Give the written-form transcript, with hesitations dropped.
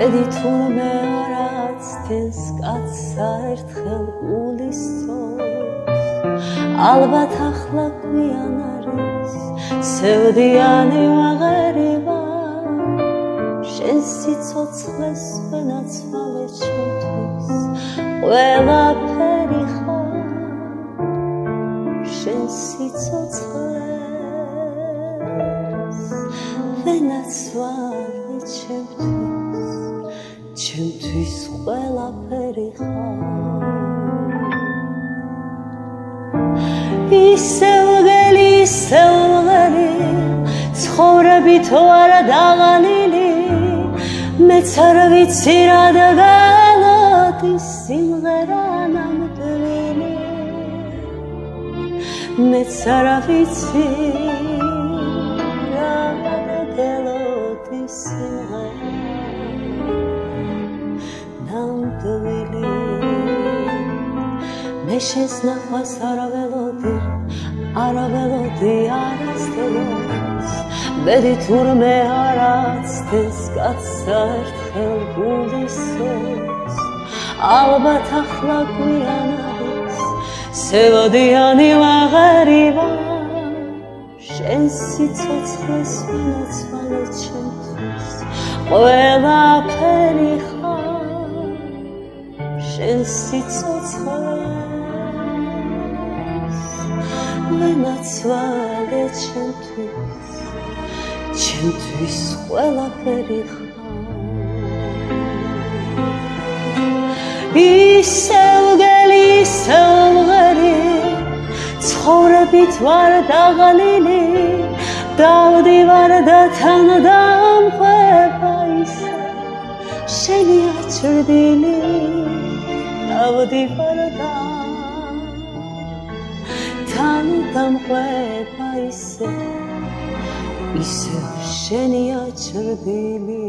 ბედი თურმე არაც თენს კაცსა ერთხელ გულისწოს ალბათ ახლა გვიან არის სევდიანი ვაღერიბა შენ სიცოცხლეს ვენაც ვალე ჩემთვის ყველაფერი ხარ შენ სიცოცხლეს ვენაც ვალე ჩემთვის ყველაფერი ხარ ისევგელი ცხოვრებით ვარ დაღალილი მეც არ ვიცი რა დაგალოდი სიმღერა ნამდვილი მეც არ ვიცი რა დაგალოდი სიმღერა ნამდვილი მე შენს ნახვას არ ველოდი არასდროს ბედი თურმე არაც თენს კაცსა ერთხელ გულისწოს ალბათ ახლა გვიან არის სევდიანი ვაღერიბა შენ სიცოცხლეს ვენაც ვალე ჩემთვის ყველაფერი ხარ შენ სიცოცხლეს ვენაც ვალე ჩემთვის ყველაფერი ხარ ისევგელი ცხოვრებით ვარ დაღალილი დავდივარ და თან დამხვება ისე შენია ჭრდილი დავდივარ და თან დამხვება ისე შენია ჭრდილი